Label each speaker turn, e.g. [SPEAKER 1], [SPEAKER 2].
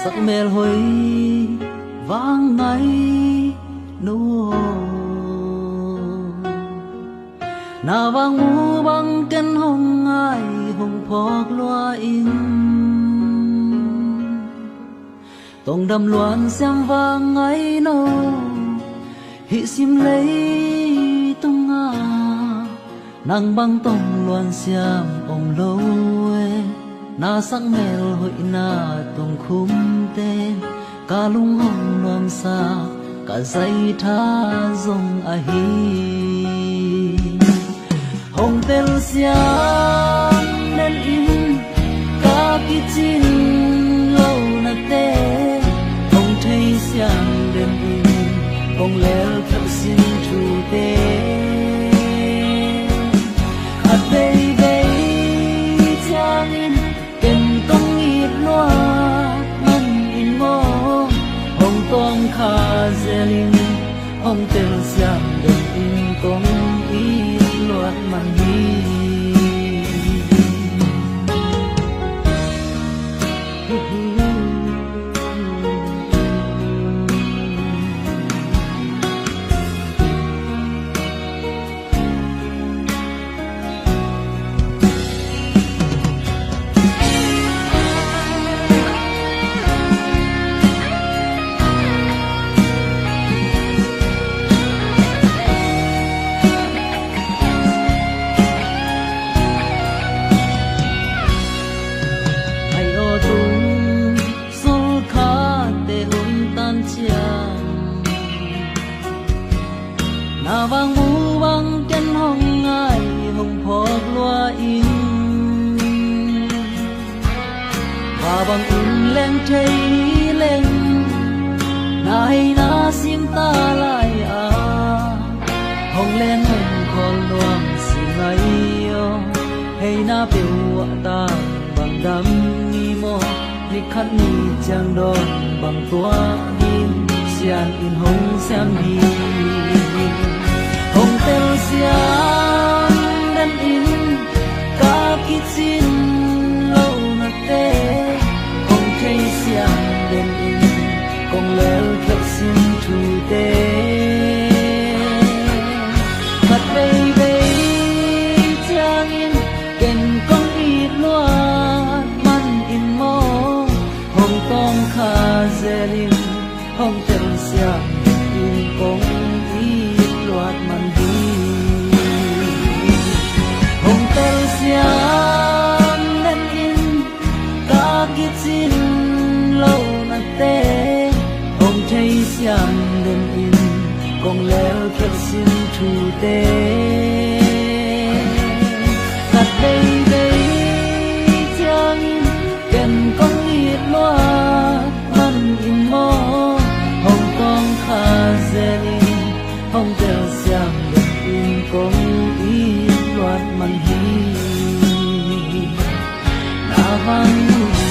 [SPEAKER 1] sắc mel hôi vang ngay nô na vang u bang ken hong ai hong phok loa in tông đầm loan xem vang ngay nô hi sim lấy tung nga nàng băng tông loan xem ông lâu na sắc mel hội na tông khum tên ca lung hồng loam xa cả dây tha dòng a hi hồng tel xiang nên in ca ki chin lâu na te hồng thấy xiang đêm in hồng lel khắp xin chu te hạt bay bay chang in ken công ít loa man in mo hồng tong kha zelin hồng tel xiang đêm in công ít loa man hi na vang u vang ken hong ai hong phok loa in và vang in lên thấy lên nai na sim ta lại à hong lên hong khol loam si nai yo hay na piu ta bằng đam ni mo ni khát ni chang don bằng tua in xian in hong xem đi hồng tel xiang nên in ca ki chin lâu na te hồng thấy xiang nên in công lel khắp xin chu te hạt bay bay chang in ken công ít loa man in mo hồng tong kha zelin hồng tel xiang in công loạt man hi hồng tel xiang nên in ca ki chin lâu na te hồng thấy xiang nên in công lel khép xin thu te hạt bay bay chang in ken công ít loạt man in mo hồng tong kha zelin hồng tel xiang đêm in công ít loạt man hi na vang